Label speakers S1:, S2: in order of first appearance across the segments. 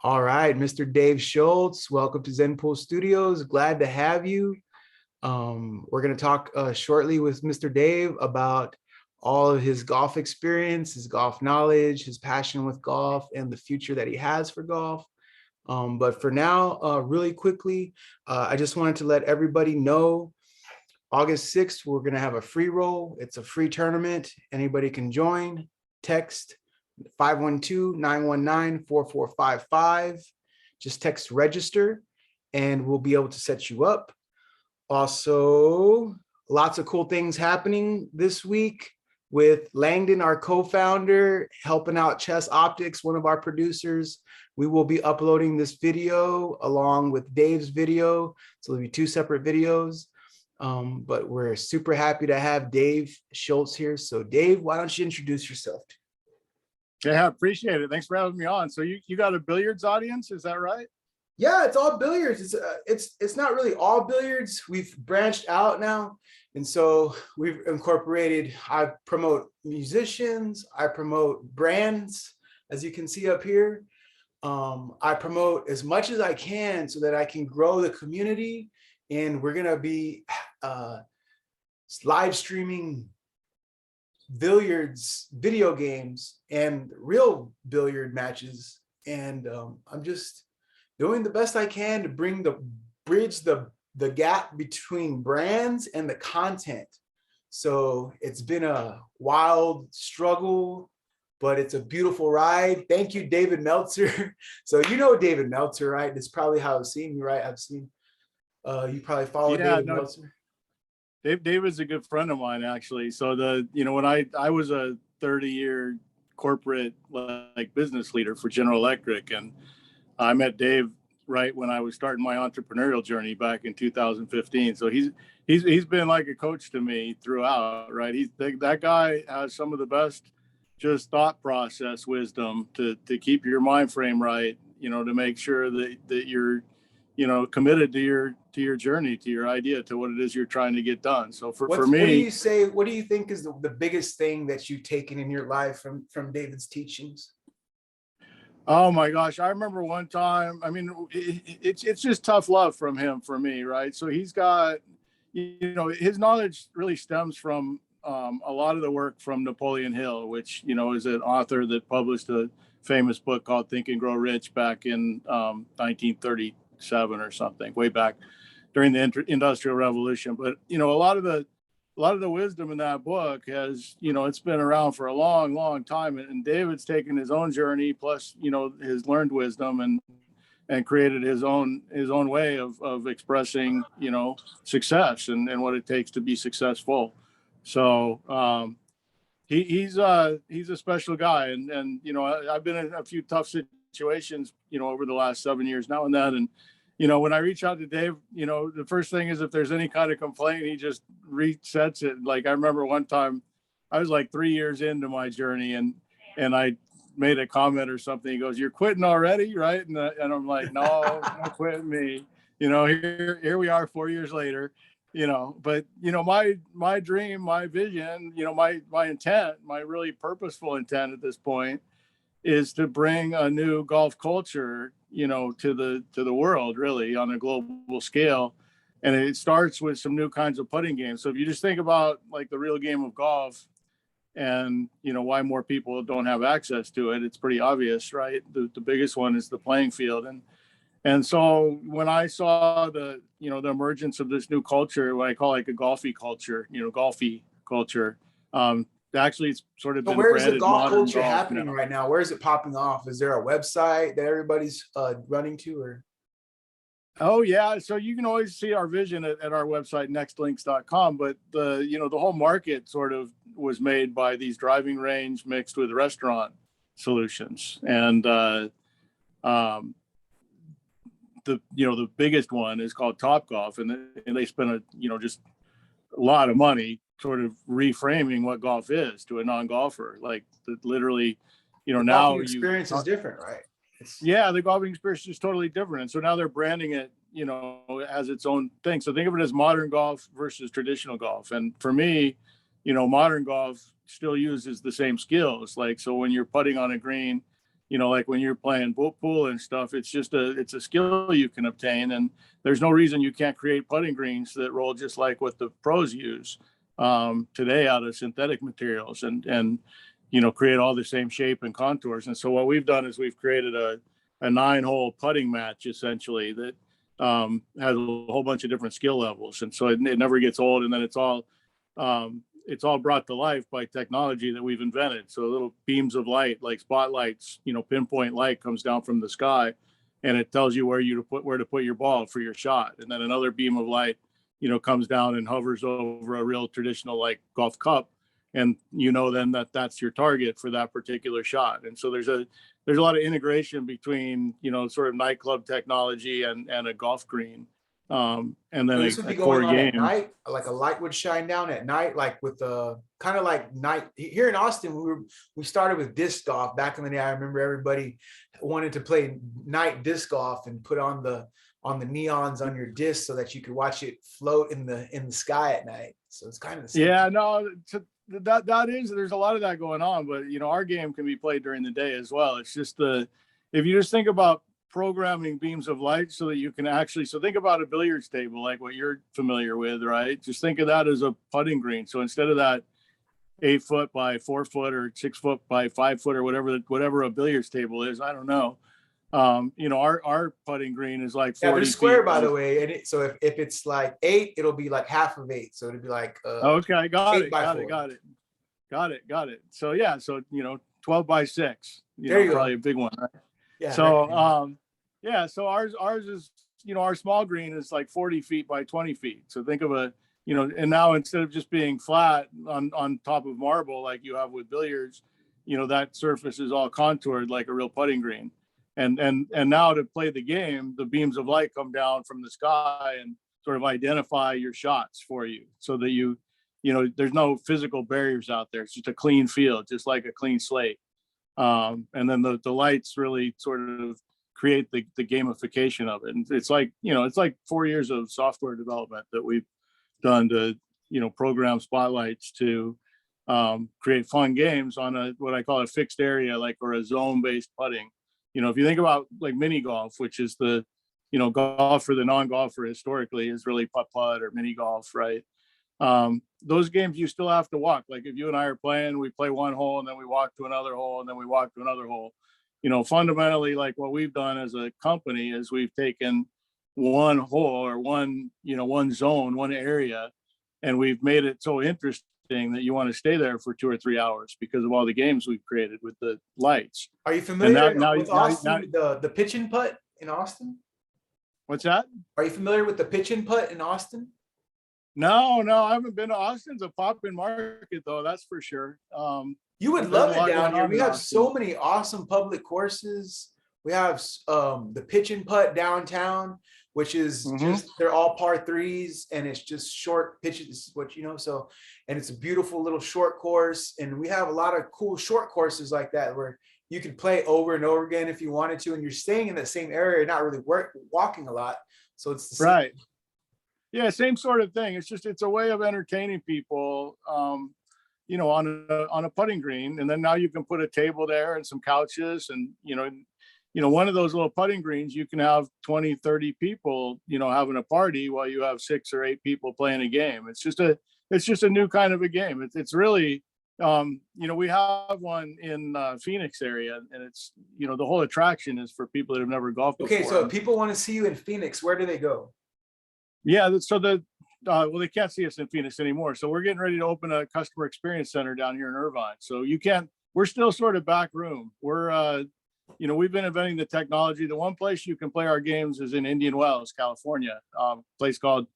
S1: All right, Mr. Dave Shultz, welcome to Zen Pool Studios. Glad to have you. We're going to talk shortly with Mr. Dave about all of his golf experience, his golf knowledge, his passion with golf, and the future that he has for golf. But for now, really quickly, I just wanted to let everybody know August 6th, we're going to have a free roll. It's a free tournament. Anybody can join. Text 512-919-4455. Just text register and we'll be able to set you up. Also, lots of cool things happening this week with Langdon, our co-founder, helping out Chess Optics, one of our producers. We will be uploading this video along with Dave's video. So there'll be two separate videos. But we're super happy to have Dave Shultz here. So Dave, why don't you introduce yourself?
S2: Yeah, appreciate it. Thanks for having me on. So you got a billiards audience, is that right?
S1: Yeah, it's all billiards. It's not really all billiards. We've branched out now. And so we've incorporated, I promote musicians, I promote brands, as you can see up here. I promote as much as I can so that I can grow the community. And we're gonna be live streaming billiards video games and real billiard matches. And I'm just doing the best I can to bridge the gap between brands and the content. So it's been a wild struggle, but it's a beautiful ride. Thank you, David Meltzer. So you know David Meltzer, right? That's probably how I've seen you, right? I've seen you probably follow David Meltzer.
S2: David's a good friend of mine, actually. So when I was a 30-year corporate like business leader for General Electric, and I met Dave right when I was starting my entrepreneurial journey back in 2015. So he's been like a coach to me throughout, right? That guy has some of the best just thought process wisdom to keep your mind frame right, to make sure that you're committed to your journey, to your idea, to what it is you're trying to get done. So for me,
S1: what do you think is the biggest thing that you've taken in your life from David's teachings?
S2: Oh my gosh, I remember one time, I mean, it's just tough love from him for me, right? So he's got, his knowledge really stems from a lot of the work from Napoleon Hill, which, is an author that published a famous book called Think and Grow Rich back in 1937 or something, way back during the Industrial Revolution. But, a lot of the wisdom in that book has, it's been around for a long, long time. And David's taken his own journey, plus, his learned wisdom and created his own way of expressing, success and what it takes to be successful. So he's a special guy. And I've been in a few tough situations, over the last 7 years now and then. And, when I reach out to Dave, the first thing is if there's any kind of complaint, he just resets it. Like I remember one time I was like 3 years into my journey and I made a comment or something. He goes, "You're quitting already, right?" And I'm like, "No, not quitting me." Here we are 4 years later, but my dream, my vision, my intent, my really purposeful intent at this point is to bring a new golf culture, to the world, really, on a global scale. And it starts with some new kinds of putting games. So if you just think about like the real game of golf and, why more people don't have access to it, it's pretty obvious, right? The biggest one is the playing field. And so when I saw the emergence of this new culture, what I call like a golfy culture, golfy culture, actually it's sort of been
S1: where is the golf culture
S2: golf
S1: happening
S2: now.
S1: right now? Where is it popping off? Is there a website that everybody's running to, or?
S2: Oh yeah, so you can always see our vision at our website nextlinks.com, but the whole market sort of was made by these driving range mixed with restaurant solutions. And the biggest one is called Topgolf, and they spend just a lot of money sort of reframing what golf is to a non-golfer. Like literally,
S1: the
S2: now
S1: golfing experience is different, right?
S2: Yeah, the golfing experience is totally different. And so now they're branding it, as its own thing. So think of it as modern golf versus traditional golf. And for me, modern golf still uses the same skills. Like, so when you're putting on a green, like when you're playing pool and stuff, it's a skill you can obtain. And there's no reason you can't create putting greens that roll just like what the pros use today out of synthetic materials, and create all the same shape and contours. And so what we've done is we've created a 9-hole putting match essentially that has a whole bunch of different skill levels. And so it never gets old. And then it's all brought to life by technology that we've invented. So little beams of light, like spotlights, pinpoint light comes down from the sky, and it tells you where to put your ball for your shot. And then another beam of light, comes down and hovers over a real traditional like golf cup, and then that's your target for that particular shot. And so there's a lot of integration between sort of nightclub technology and a golf green. And then
S1: this would be going on at night, like a light would shine down at night, like with the kind of like night here in Austin. We started with disc golf back in the day. I remember everybody wanted to play night disc golf and put on the neons on your disc so that you could watch it float in the sky at night. So it's kind of the same.
S2: Yeah, no, there's a lot of that going on, but our game can be played during the day as well. It's just if you just think about programming beams of light so that you can so think about a billiards table like what you're familiar with, right? Just think of that as a putting green. So instead of that 8 foot by 4 foot or 6 foot by 5 foot or whatever a billiards table is, I don't know. Our putting green is like 40
S1: but it's square,
S2: feet,
S1: by the way. And so if it's like 8, it'll be like half of 8. So it'll be like
S2: okay, got it. So yeah, 12 by 6.
S1: There you
S2: probably
S1: go.
S2: a big one, right?
S1: Yeah.
S2: So so ours is our small green is like 40 feet by 20 feet. So think of and now instead of just being flat on top of marble like you have with billiards, that surface is all contoured like a real putting green. And now to play the game, the beams of light come down from the sky and sort of identify your shots for you, so that there's no physical barriers out there. It's just a clean field, just like a clean slate. And then the lights really sort of create the gamification of it. And it's like 4 years of software development that we've done to program spotlights to create fun games on what I call a fixed area, or a zone-based putting. If you think about like mini golf, which is the golf for the non-golfer historically is really putt-putt or mini golf, right? Those games you still have to walk. Like if you and I are playing, we play one hole and then we walk to another hole and then we walk to another hole. Fundamentally, like what we've done as a company is we've taken one hole or one zone, one area, and we've made it so interesting that you want to stay there for 2 or 3 hours because of all the games we've created with the lights.
S1: Are you familiar with Austin, the pitch and putt in Austin?
S2: What's that?
S1: Are you familiar with the pitch and putt in Austin?
S2: No, I haven't been to Austin's a poppin' market though, that's for sure.
S1: You would love it down here. We have so many awesome public courses. We have the pitch and putt downtown, which is just, they're all par 3s and it's just short pitches, so, and it's a beautiful little short course. And we have a lot of cool short courses like that where you can play over and over again if you wanted to, and you're staying in the same area, not really walking a lot. So it's the same.
S2: Right. Yeah, same sort of thing. It's a way of entertaining people, on a putting green. And then now you can put a table there and some couches and, one of those little putting greens, you can have 20, 30 people, having a party while you have 6 or 8 people playing a game. It's just a new kind of a game. It's really, we have one in Phoenix area, and it's, the whole attraction is for people that have never golfed before.
S1: Okay, so if people want to see you in Phoenix, where do they go?
S2: Yeah, so they can't see us in Phoenix anymore. So we're getting ready to open a customer experience center down here in Irvine. So we're still sort of back room. We're, we've been inventing the technology. The one place you can play our games is in Indian Wells, California, a place called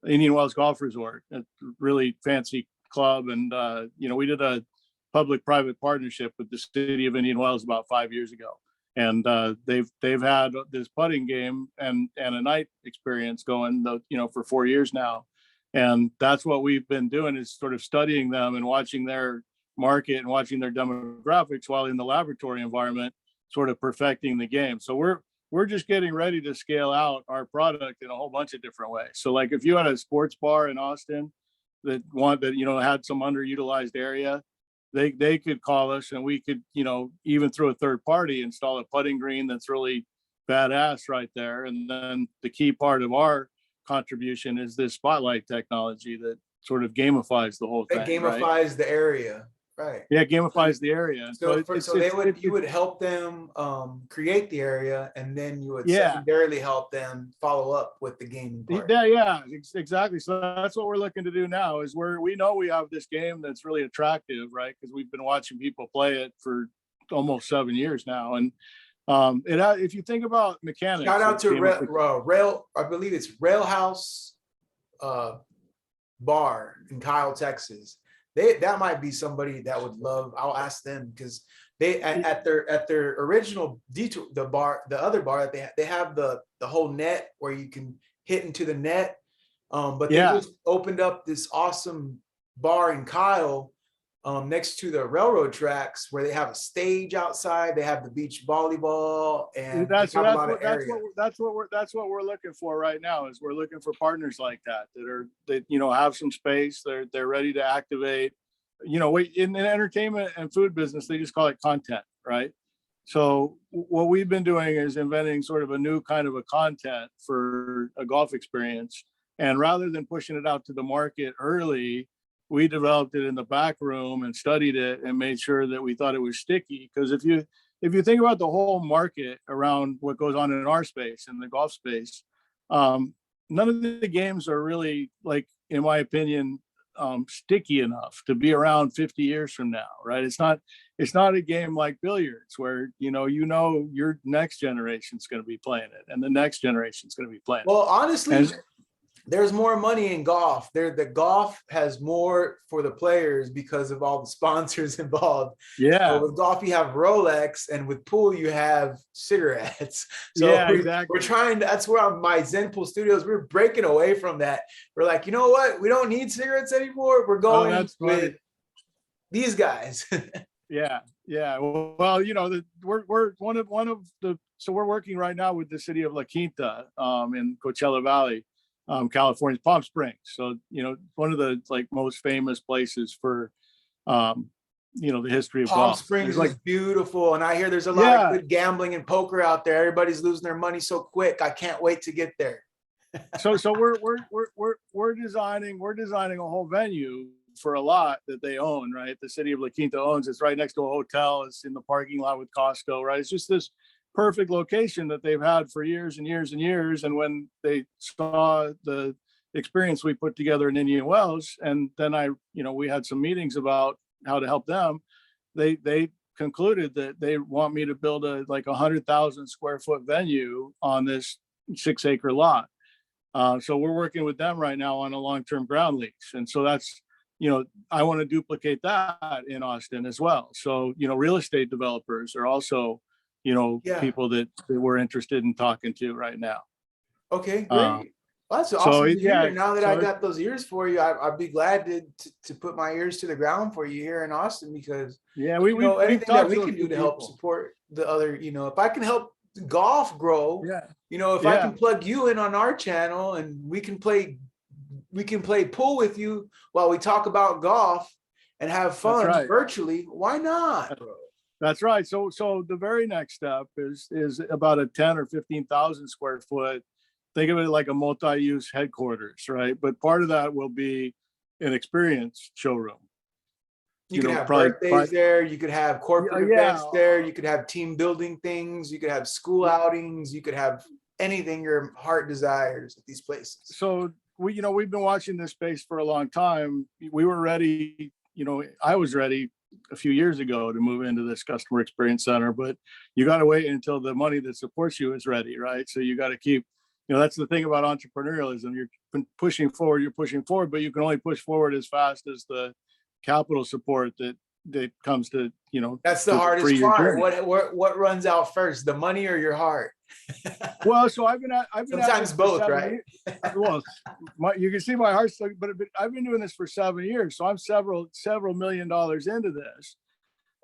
S2: Indian Wells Golf Resort, a really fancy club. And, we did a public-private partnership with the city of Indian Wells about 5 years ago. And they've had this putting game and a night experience going, for 4 years now. And that's what we've been doing, is sort of studying them and watching their market and watching their demographics while in the laboratory environment, sort of perfecting the game. So we're just getting ready to scale out our product in a whole bunch of different ways. So like if you had a sports bar in Austin that had some underutilized area they could call us and we could, even through a third party, install a putting green that's really badass right there. And then the key part of our contribution is this spotlight technology that sort of gamifies the whole
S1: That
S2: thing, right?
S1: gamifies the area, right?
S2: Yeah, gamifies the area.
S1: So you
S2: It's
S1: would help them create the area, and then you would
S2: yeah.
S1: secondarily help them follow up with the gaming part.
S2: Yeah, exactly. So that's what we're looking to do now. Is we know we have this game that's really attractive, right? Because we've been watching people play it for almost 7 years now, and if you think about mechanics,
S1: Shout out to Rail, I believe it's Rail House Bar in Kyle, Texas. That might be somebody that would love. I'll ask them, because they at their original detour, the other bar that they have the whole net where you can hit into the net. But they just opened up this awesome bar in Kyle, next to the railroad tracks, where they have a stage outside. They have the beach volleyball, and
S2: that's what we're looking for right now. Is we're looking for partners like that that have some space. They're ready to activate. In the entertainment and food business, they just call it content, right? So what we've been doing is inventing sort of a new kind of a content for a golf experience. And rather than pushing it out to the market early, we developed it in the back room and studied it and made sure that we thought it was sticky. Because if you think about the whole market around what goes on in our space, in the golf space, none of the games are really, like, in my opinion, sticky enough to be around 50 years from now, right? It's not a game like billiards where your next generation's going to be playing it and the next generation's going to be playing it.
S1: Well, honestly, there's more money in golf. The golf has more for the players because of all the sponsors involved.
S2: Yeah.
S1: So with golf, you have Rolex, and with pool, you have cigarettes. So
S2: yeah, exactly.
S1: We're trying. That's where my Zen Pool Studios, we're breaking away from that. We're like, you know what? We don't need cigarettes anymore. We're going with these guys.
S2: Yeah. Well, we're one of the. So we're working right now with the city of La Quinta, in Coachella Valley, California, Palm Springs. So, one of the most famous places for, the history of
S1: Palm
S2: golf.
S1: Springs is beautiful. And I hear there's a lot of good gambling and poker out there. Everybody's losing their money so quick. I can't wait to get there.
S2: So we're designing a whole venue for a lot that they own, right? The city of La Quinta owns. It's right next to a hotel. It's in the parking lot with Costco, right? It's just this perfect location that they've had for years and years and years. And when they saw the experience we put together in Indian Wells, and then we had some meetings about how to help them, they concluded that they want me to build a 100,000 square foot venue on this 6-acre lot. So we're working with them right now on a long-term ground lease. And so that's, I want to duplicate that in Austin as well. So, real estate developers are also, people that we're interested in talking to right now.
S1: Okay, great. Well, that's awesome to hear. Now that I got those ears for you, I'd be glad to put my ears to the ground for you here in Austin, because anything that we can do to help support the other, if I can help golf grow, if I can plug you in on our channel and we can play pool with you while we talk about golf and have fun virtually, why not?
S2: That's right. So the very next step is about a 10 or 15,000 square foot. Think of it like a multi-use headquarters, right? But part of that will be an experience showroom.
S1: You could have birthdays there. You could have corporate events there. You could have team building things. You could have school outings. You could have anything your heart desires at these places.
S2: So we've been watching this space for a long time. We were ready. I was ready a few years ago to move into this customer experience center, but you got to wait until the money that supports you is ready, right? So you got to keep, that's the thing about entrepreneurialism. You're pushing forward, but you can only push forward as fast as the capital support that comes to,
S1: that's the hardest part. What runs out first, the money or your heart?
S2: Well, so I've been
S1: sometimes both, right?
S2: Well, you can see my heart's, but I've been doing this for 7 years, so I'm several $1 million into this.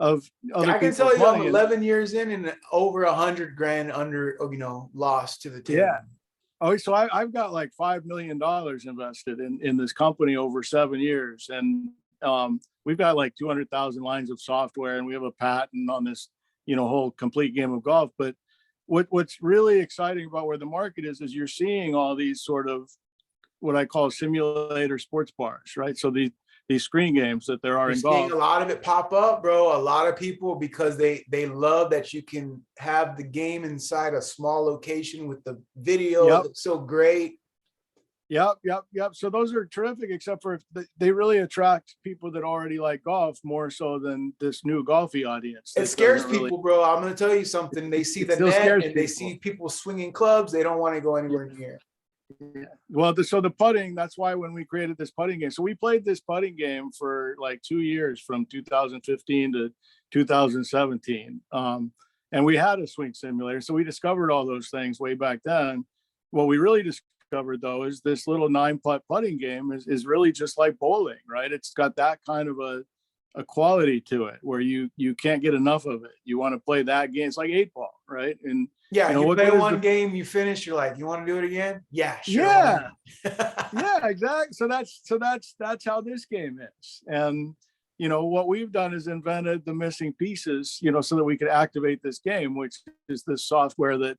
S2: I can tell you, I'm 11 years in and over $100,000 under, lost to the team. Yeah. Oh, so I've got $5 million invested in this company over 7 years, and we've got like 200,000 lines of software, and we have a patent on this, whole complete game of golf. But what's really exciting about where the market is you're seeing all these sort of what I call simulator sports bars, right? So these screen games that there are
S1: You're
S2: in
S1: seeing
S2: golf.
S1: a lot of it pop up, bro. A lot of people, because they love that you can have the game inside a small location with the video.
S2: Yep.
S1: It looks so great.
S2: Yep. So those are terrific, except for they really attract people that already like golf more so than this new golfy audience.
S1: It scares people, bro. I'm going to tell you something. They see the net and they see people swinging clubs. They don't want to go anywhere near.
S2: Yeah. Well, so the putting, that's why when we created this putting game, so we played this putting game for like 2 years from 2015 to 2017. And we had a swing simulator. So we discovered all those things way back then. What we really discovered though is this little 9-putt putting game is really just like bowling, right? It's got that kind of a quality to it where you can't get enough of it. You want to play that game. It's like 8-ball, right? And
S1: yeah, you play one game, you finish, you're like, you want to do it again? Yeah, sure.
S2: Yeah. Yeah, exactly. So that's how this game is. And what we've done is invented the missing pieces, so that we could activate this game, which is this software that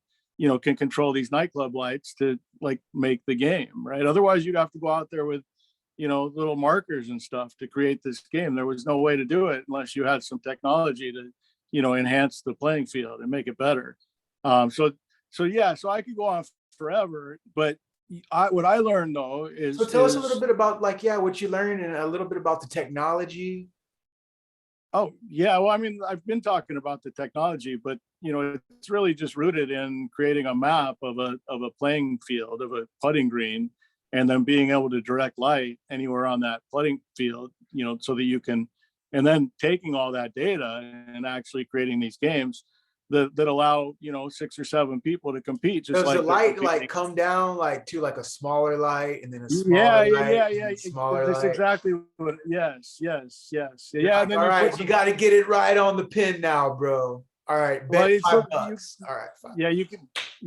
S2: can control these nightclub lights to like make the game, right? Otherwise you'd have to go out there with little markers and stuff to create this game. There was no way to do it unless you had some technology to enhance the playing field and make it better. So I could go on forever, but what I learned though is.
S1: So tell us a little bit about what you learned and a little bit about the technology.
S2: Oh yeah, well, I mean, I've been talking about the technology, but it's really just rooted in creating a map of a playing field, of a putting green, and then being able to direct light anywhere on that putting field, so that you can, and then taking all that data and actually creating these games that allow 6 or 7 people to compete.
S1: Just does the light come down to a smaller light and then a smaller light? Yeah. Smaller
S2: That's
S1: light.
S2: exactly what. Yes. Yeah.
S1: And then all right, you got to get it right on the pin now, bro. All right, bet $5. All right, fine.
S2: Yeah, you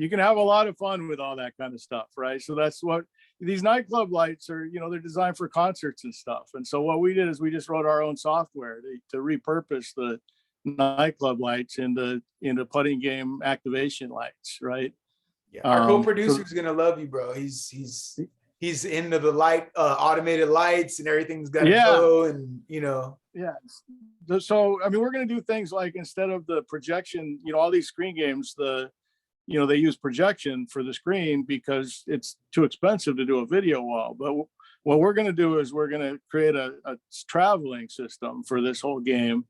S2: can have a lot of fun with all that kind of stuff, right? So that's what these nightclub lights are. They're designed for concerts and stuff. And so what we did is we just wrote our own software to repurpose the nightclub lights into putting game activation lights, right?
S1: Yeah, our co-producer is gonna love you, bro. He's into the light, automated lights, and everything's got to go, and
S2: Yeah. So I mean, we're gonna do things like, instead of the projection, all these screen games, they use projection for the screen because it's too expensive to do a video wall. But what we're gonna do is we're gonna create a traveling system for this whole game,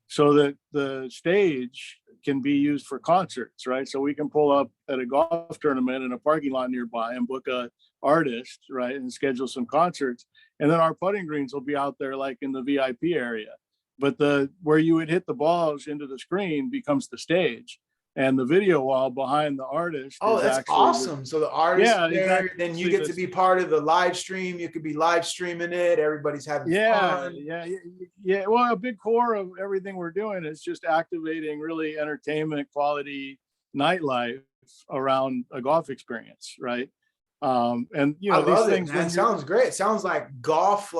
S2: so that the stage can be used for concerts, right? So we can pull up at a golf tournament in a parking lot nearby and book a artist, right, and schedule some concerts. And then our putting greens will be out there like in the VIP area. But where you would hit the balls into the screen becomes the stage. And the video wall behind the artist.
S1: Oh, that's awesome. So the artist there,
S2: exactly.
S1: Then you get to be part of the live stream. You could be live streaming it. Everybody's having fun.
S2: Yeah. Well, a big core of everything we're doing is just activating really entertainment quality nightlife around a golf experience, right? And
S1: I love these things, man. Sounds great. It sounds like golf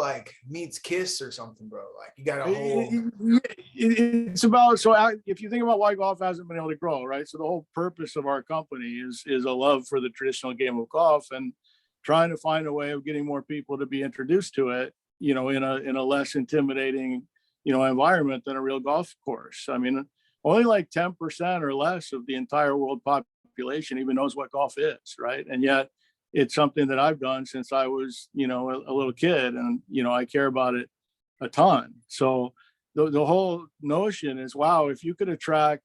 S1: meets Kiss or something, bro. Like you got a whole.
S2: It's about, so if you think about why golf hasn't been able to grow, right? So the whole purpose of our company is a love for the traditional game of golf and trying to find a way of getting more people to be introduced to it, in a less intimidating, environment than a real golf course. I mean, only like 10% or less of the entire world population even knows what golf is, right? And yet it's something that I've done since I was, a little kid, and, I care about it a ton. So the whole notion is, wow, if you could attract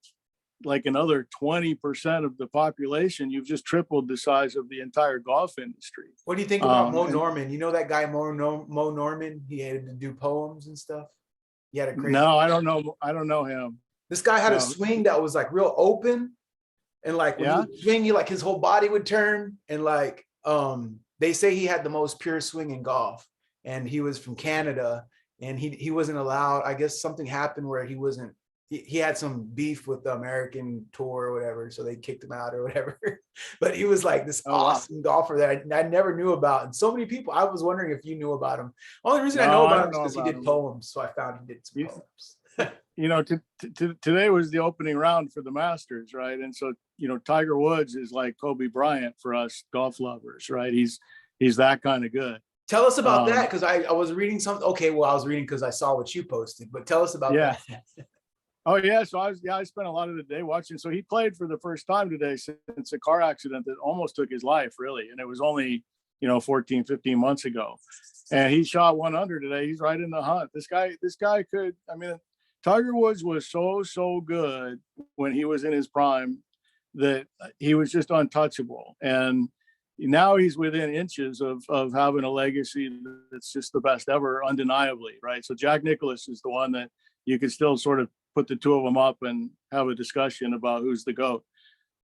S2: like another 20% of the population, you've just tripled the size of the entire golf industry.
S1: What do you think about Mo Norman? You know that guy, Mo Norman? He had to do poems and stuff. He had a crazy.
S2: No, I don't know him.
S1: This guy had a swing that was like real open, and like when he would swing, his whole body would turn, and they say he had the most pure swing in golf, and he was from Canada, and he wasn't allowed. I guess something happened where he wasn't he had some beef with the American tour or whatever, so they kicked him out or whatever. But he was like this awesome golfer that I never knew about. And so many people, I was wondering if you knew about him. Only reason I know about him is because he did poems. So I found he did some poems.
S2: You know, today was the opening round for the Masters, right? And so, you know, Tiger Woods is like Kobe Bryant for us golf lovers, right? He's that kind of good.
S1: Tell us about that, because I was reading something. Okay, well, I was reading because I saw what you posted, but tell us about that.
S2: Oh yeah, so I spent a lot of the day watching. So he played for the first time today since a car accident that almost took his life, really, and it was only 14, 15 months ago. And he shot 1 under today. He's right in the hunt. This guy could. I mean, Tiger Woods was so good when he was in his prime that he was just untouchable, and now he's within inches of having a legacy that's just the best ever, undeniably, right? So Jack Nicklaus is the one that you could still sort of put the two of them up and have a discussion about who's the GOAT.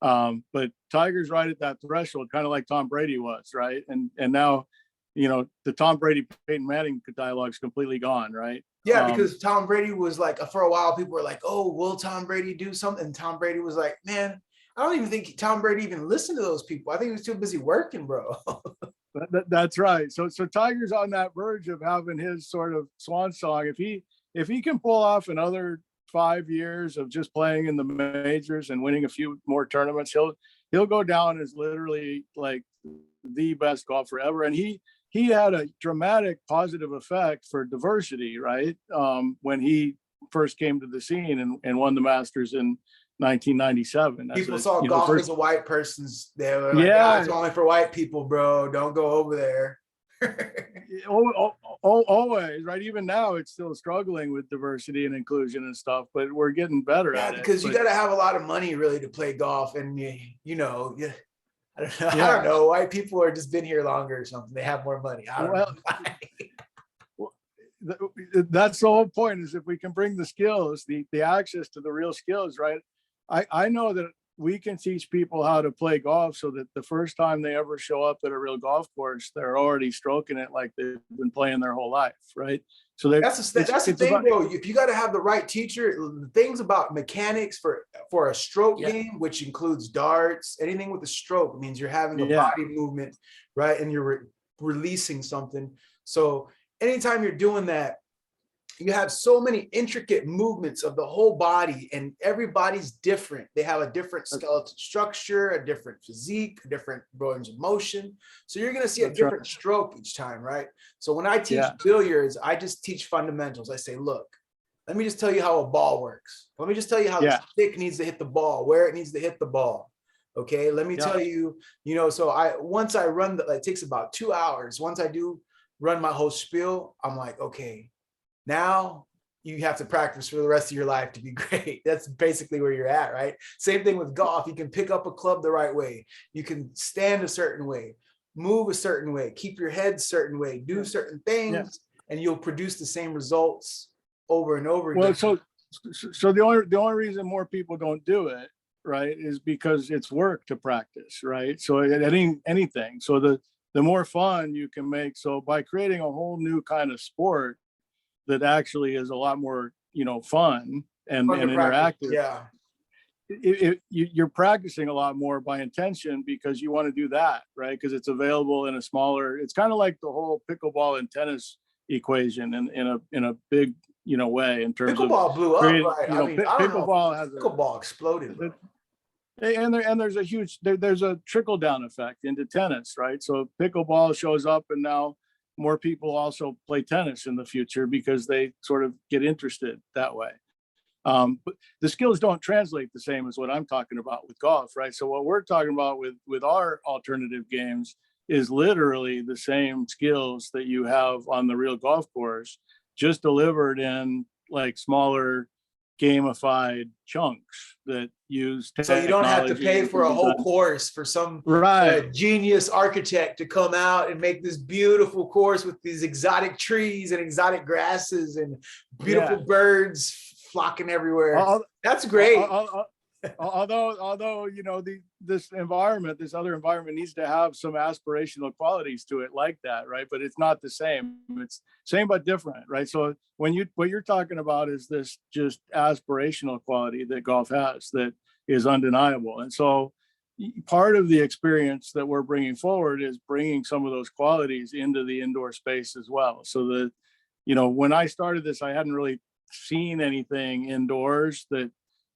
S2: But Tiger's right at that threshold, kind of like Tom Brady was, right? And now, the Tom Brady Peyton Manning dialogue's completely gone, right?
S1: Yeah, because Tom Brady was like, for a while, people were like, "Oh, will Tom Brady do something?" And Tom Brady was like, "Man, I don't even think Tom Brady even listened to those people. I think he was too busy working, bro."
S2: That's right. So Tiger's on that verge of having his sort of swan song. If he can pull off another 5 years of just playing in the majors and winning a few more tournaments, he'll go down as literally like the best golfer ever. And he had a dramatic positive effect for diversity, right? When he first came to the scene and won the Masters in 1997.
S1: People saw golf as a white person's. They were like, "Yeah, it's only for white people, bro. Don't go over there."
S2: Always, right? Even now, it's still struggling with diversity and inclusion and stuff, but we're getting better at it.
S1: Because you got to have a lot of money really to play golf, and I don't know. White people are just been here longer or something. They have more money. I don't know.
S2: That's the whole point. Is if we can bring the skills, the access to the real skills, right? I know that we can teach people how to play golf so that the first time they ever show up at a real golf course, they're already stroking it like they've been playing their whole life, right? So
S1: that's the thing, bro. If you got to have the right teacher, the things about mechanics for a stroke game, which includes darts, anything with a stroke means you're having a body movement, right? And you're releasing something. So anytime you're doing that, you have so many intricate movements of the whole body, and everybody's different. They have a different skeletal structure, a different physique, a different range of motion. So you're going to see a different stroke each time, right? So when I teach billiards, I just teach fundamentals. I say, look, let me just tell you how a ball works. Let me just tell you how the stick needs to hit the ball, where it needs to hit the ball. Okay, let me tell you, so once I run, it takes about 2 hours. Once I do run my whole spiel, I'm like, okay, now you have to practice for the rest of your life to be great. That's basically where you're at, right? Same thing with golf. You can pick up a club the right way. You can stand a certain way, move a certain way, keep your head a certain way, do certain things, and you'll produce the same results over and over again.
S2: Well, so the only reason more people don't do it, right, is because it's work to practice, right? So anything. So the more fun you can make. So by creating a whole new kind of sport that actually is a lot more, fun and interactive. You're practicing a lot more by intention because you want to do that, right? Because it's available in a smaller. It's kind of like the whole pickleball and tennis equation in a big, way in terms
S1: pickleball
S2: of
S1: blew up, right?
S2: Pickleball
S1: exploded.
S2: And there's there's a trickle down effect into tennis, right? So pickleball shows up, and now more people also play tennis in the future because they sort of get interested that way. But the skills don't translate the same as what I'm talking about with golf, right? So what we're talking about with our alternative games is literally the same skills that you have on the real golf course, just delivered in like smaller gamified chunks that use
S1: so you don't have to pay for a whole course for some genius architect to come out and make this beautiful course with these exotic trees and exotic grasses and beautiful birds flocking everywhere. That's great.
S2: Although this other environment needs to have some aspirational qualities to it, like that, right? But it's not the same. It's same but different, right? So what you're talking about is this just aspirational quality that golf has that is undeniable. And so part of the experience that we're bringing forward is bringing some of those qualities into the indoor space as well. So that, when I started this, I hadn't really seen anything indoors that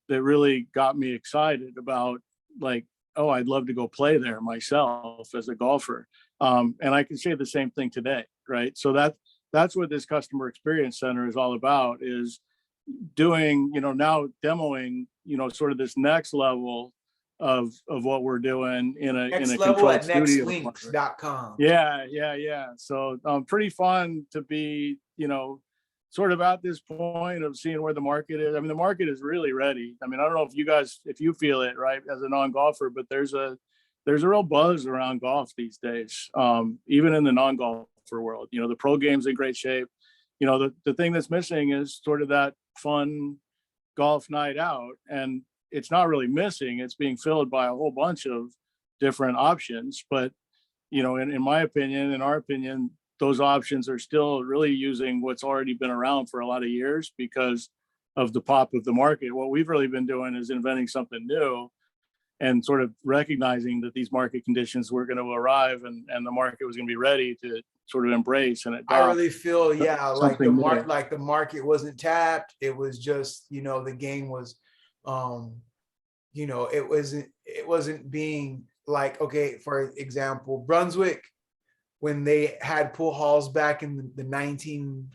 S2: really got me excited about, like, oh, I'd love to go play there myself as a golfer. And I can say the same thing today, right? So that's what this customer experience center is all about, is doing, now demoing, sort of this next level of what we're doing in a
S1: Next
S2: in a
S1: level at
S2: controlled studio.
S1: nextlinks.com.
S2: Yeah. So pretty fun to be, sort of at this point of seeing where the market is. I mean, the market is really ready. I mean, I don't know if you feel it, right, as a non-golfer, but there's a real buzz around golf these days, even in the non-golfer world. The pro game's in great shape. The thing that's missing is sort of that fun golf night out, and it's not really missing. It's being filled by a whole bunch of different options. But, in my opinion, in our opinion, those options are still really using what's already been around for a lot of years because of the pop of the market. What we've really been doing is inventing something new and sort of recognizing that these market conditions were going to arrive, and the market was going to be ready to sort of embrace and adopt.
S1: I really feel, like the market wasn't tapped. It was just, the game was, it wasn't being like, okay, for example, Brunswick, when they had pool halls back in the 19,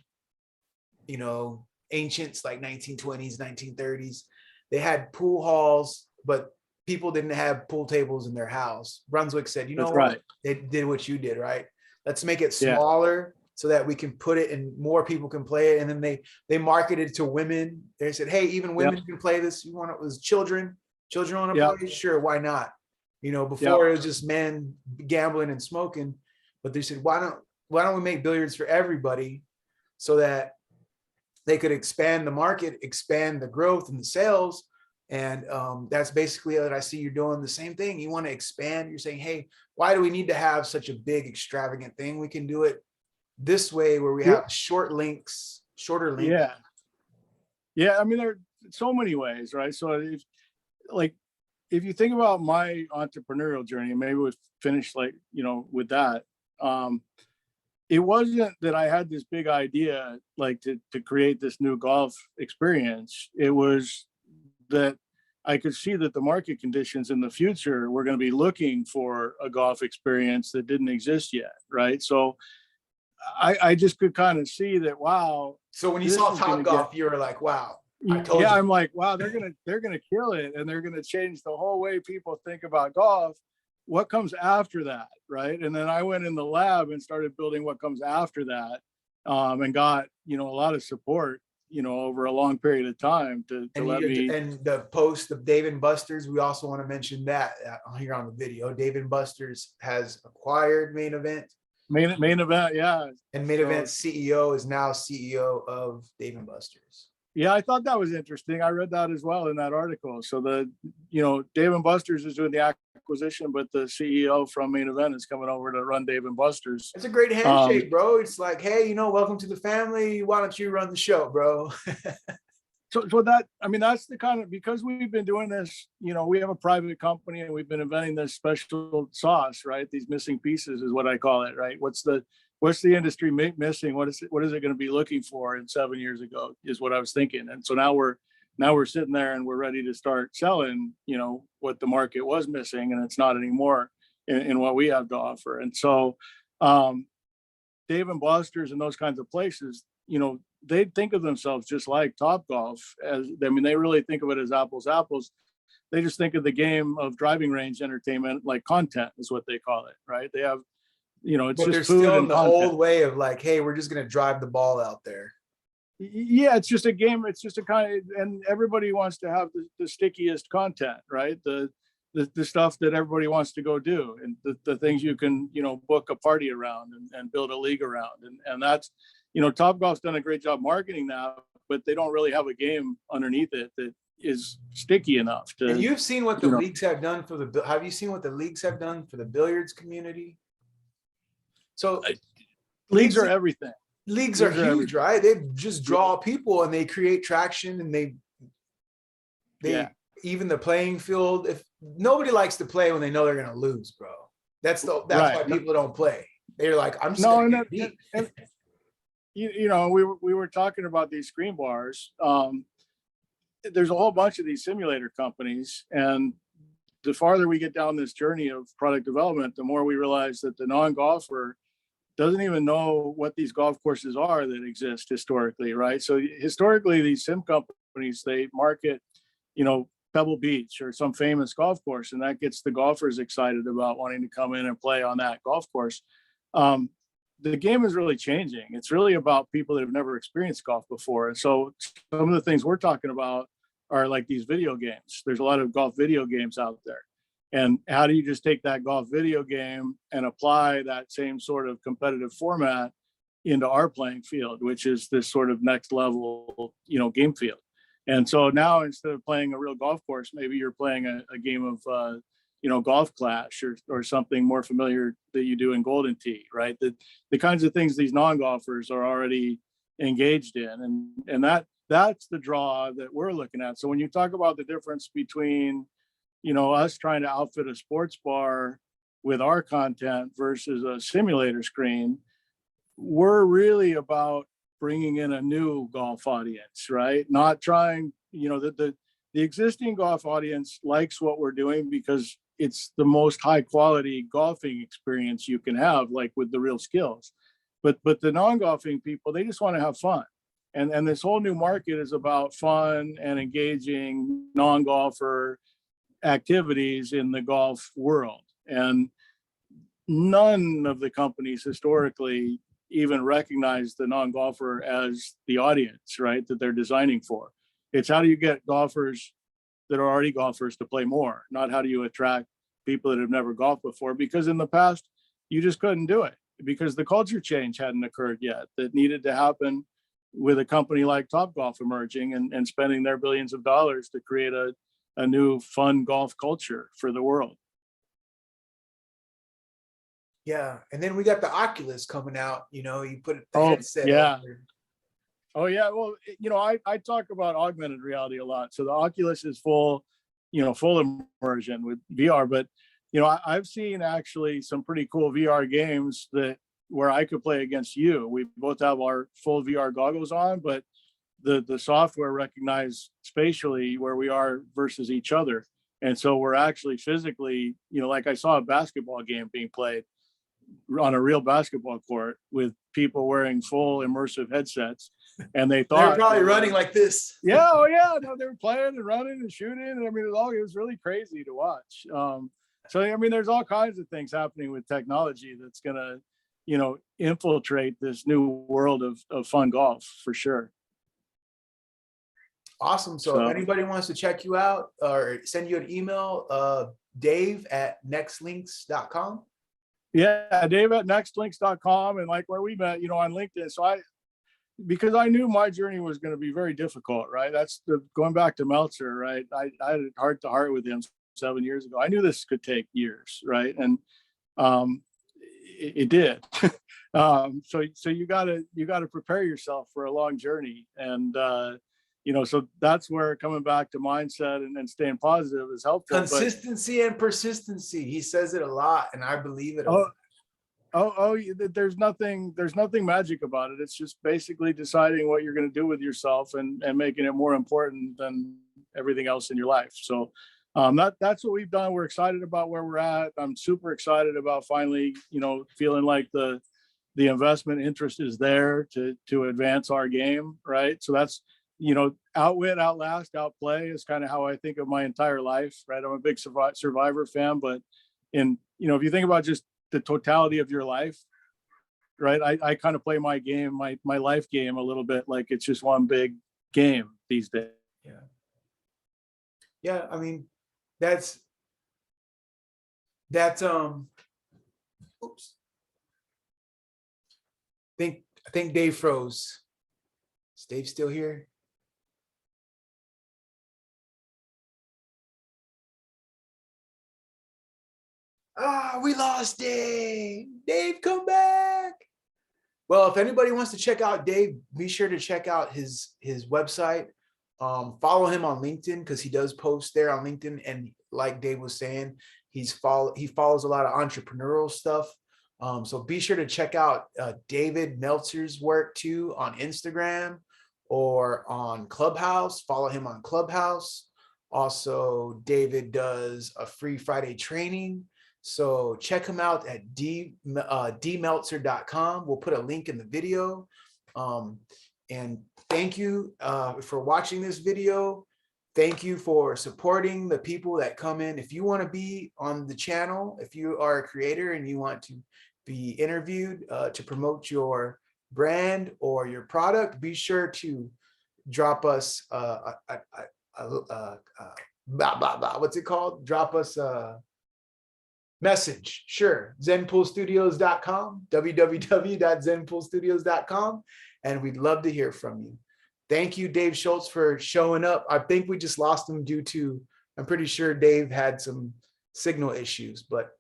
S1: ancients, like 1920s, 1930s, they had pool halls, but people didn't have pool tables in their house. Brunswick said,
S2: That's right.
S1: They did what you did, right? Let's make it smaller so that we can put it and more people can play it. And then they marketed to women. They said, hey, even women can play this. You want it was children want to play? Sure, why not? Before it was just men gambling and smoking. But they said, why don't we make billiards for everybody so that they could expand the market, expand the growth and the sales. And that's basically what I see you're doing the same thing. You want to expand. You're saying, hey, why do we need to have such a big extravagant thing? We can do it this way where we have shorter links.
S2: Yeah. I mean, there are so many ways, right? So if you think about my entrepreneurial journey, maybe we'll finish with that. It wasn't that I had this big idea, to create this new golf experience. It was that I could see that the market conditions in the future were going to be looking for a golf experience that didn't exist yet, right? So I just could kind of see that, wow.
S1: So when you saw Topgolf, you were like, wow. I'm
S2: like, wow, they're gonna kill it, and they're gonna change the whole way people think about golf. What comes after that, right? And then I went in the lab and started building what comes after that, and got a lot of support, over a long period of time to let me.
S1: And the post of Dave & Buster's, we also want to mention that here on the video. Dave & Buster's has acquired Main Event.
S2: Main Event, yeah.
S1: And Main Event CEO is now CEO of Dave & Buster's.
S2: Yeah, I thought that was interesting. I read that as well in that article. So Dave & Buster's is doing the acquisition, but the CEO from Main Event is coming over to run Dave & Buster's.
S1: It's a great handshake, bro. It's like, hey, welcome to the family. Why don't you run the show, bro?
S2: So that's the kind of, because we've been doing this, we have a private company and we've been inventing this special sauce, right? These missing pieces is what I call it, right? What's the industry missing? What is it going to be looking for in 7 years ago is what I was thinking. And so now we're sitting there and we're ready to start selling, what the market was missing, and it's not anymore in what we have to offer. And so Dave & Buster's and those kinds of places, they think of themselves just like Topgolf. They really think of it as apples. They just think of the game of driving range entertainment like content is what they call it, right? They have, it's
S1: but
S2: just
S1: they're
S2: food
S1: still in
S2: and
S1: the
S2: content.
S1: old way of like, hey, we're just going to drive the ball out there.
S2: Yeah, it's just a game. It's just a kind of, and everybody wants to have the stickiest content, right? The stuff that everybody wants to go do, and the things you can, book a party around and build a league around. And that's, Topgolf's done a great job marketing that, but they don't really have a game underneath it that is sticky enough to,
S1: And you've seen what the
S2: you know,
S1: leagues have done for the, have you seen what the leagues have done for the billiards community? So
S2: leagues
S1: leagues,
S2: are everything.
S1: leagues are
S2: Leagues are
S1: huge,
S2: everything.
S1: right? They just
S2: Yeah.
S1: draw people and they create traction, and
S2: Yeah.
S1: they even the playing field. If nobody likes to play when they know they're gonna lose, bro. That's
S2: Right.
S1: why people don't play. They're like, I'm just
S2: No,
S1: gonna
S2: and,
S1: get beat.
S2: you know, we were talking about these screen bars. There's a whole bunch of these simulator companies, and the farther we get down this journey of product development, the more we realize that the non-golfer doesn't even know what these golf courses are that exist historically, right? So historically, these sim companies, they market, you know, Pebble Beach or some famous golf course, and that gets the golfers excited about wanting to come in and play on that golf course. Um, the game is really changing. It's really about people that have never experienced golf before. And so some of the things we're talking about are like these video games. There's a lot of golf video games out there. And how do you just take that golf video game and apply that same sort of competitive format into our playing field, which is this sort of next level, you know, game field. And so now instead of playing a real golf course, maybe you're playing a game of, you know, golf clash or something more familiar that you do in Golden Tee, right? The kinds of things these non-golfers are already engaged in. And that's the draw that we're looking at. So when you talk about the difference between, you know, us trying to outfit a sports bar with our content versus a simulator screen, we're really about bringing in a new golf audience, right? Not trying, you know, the existing golf audience likes what we're doing because it's the most high quality golfing experience you can have, like with the real skills. But the non-golfing people, they just want to have fun. And this whole new market is about fun and engaging non-golfer activities in the golf world. And none of the companies historically even recognize the non-golfer as the audience, right, that they're designing for. It's how do you get golfers that are already golfers to play more, not how do you attract people that have never golfed before, because in the past you just couldn't do it because the culture change hadn't occurred yet that needed to happen with a company like Topgolf emerging and spending their billions of dollars to create a new fun golf culture for the world.
S1: Yeah, and then we got the Oculus coming out. You know, you put the
S2: Oh
S1: headset
S2: yeah.
S1: over.
S2: Oh yeah. Well, you know, I talk about augmented reality a lot. So the Oculus is full, you know, full immersion with VR. But you know, I've seen actually some pretty cool VR games that where I could play against you. We both have our full VR goggles on, but the software recognizes spatially where we are versus each other. And so we're actually physically, you know, like I saw a basketball game being played on a real basketball court with people wearing full immersive headsets, and they
S1: They're
S2: thought
S1: probably
S2: they were,
S1: running like this.
S2: yeah, oh yeah, no, they were playing and running and shooting, and I mean it was really crazy to watch. So I mean there's all kinds of things happening with technology that's gonna, you know, infiltrate this new world of fun golf for sure.
S1: Awesome. So if
S2: So
S1: anybody wants to check you out or send you an email, Dave@nextlinks.com.
S2: yeah, Dave at nextlinks.com, and like where we met, you know, on LinkedIn. So because I knew my journey was going to be very difficult, right? That's going back to Meltzer, right? I had a heart to heart with him 7 years ago. I knew this could take years, right? And it did. So you gotta prepare yourself for a long journey, and you know, so that's where coming back to mindset and staying positive is helpful.
S1: Consistency and persistency. He says it a lot, and I believe it a
S2: But
S1: lot.
S2: there's nothing magic about it. It's just basically deciding what you're going to do with yourself and making it more important than everything else in your life. So that's what we've done. We're excited about where we're at. I'm super excited about finally, you know, feeling like the investment interest is there to advance our game, right? So that's, you know, outwit, outlast, outplay is kind of how I think of my entire life, right? I'm a big Survivor fan, but you know, if you think about just the totality of your life, right? I kind of play my game, my life game a little bit like it's just one big game these days.
S1: Yeah. Yeah, I mean, that's oops. I think Dave froze. Is Dave still here? Ah, we lost Dave. Dave, come back. Well, if anybody wants to check out Dave, be sure to check out his website. Follow him on LinkedIn because he does post there on LinkedIn. And like Dave was saying, he follows a lot of entrepreneurial stuff. So be sure to check out David Meltzer's work too on Instagram or on Clubhouse. Follow him on Clubhouse. Also, David does a free Friday training. So check him out at dmeltzer.com. We'll put a link in the video. And thank you for watching this video. Thank you for supporting the people that come in. If you want to be on the channel, if you are a creator and you want to be interviewed to promote your brand or your product, be sure to drop us what's it called? Drop us a message. Sure. zenpoolstudios.com, www.zenpoolstudios.com. And we'd love to hear from you. Thank you, Dave Shultz, for showing up. I think we just lost him due to, I'm pretty sure Dave had some signal issues, but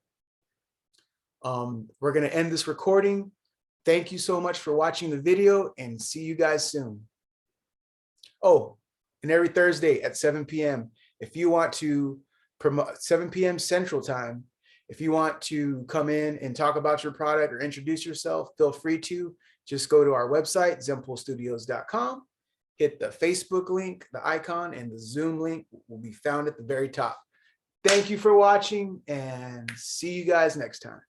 S1: we're going to end this recording. Thank you so much for watching the video and see you guys soon. Oh, and every Thursday at 7 p.m. if you want to promote 7 p.m. Central Time, if you want to come in and talk about your product or introduce yourself, feel free to just go to our website, zenpoolstudios.com, hit the Facebook link, the icon, and the Zoom link will be found at the very top. Thank you for watching and see you guys next time.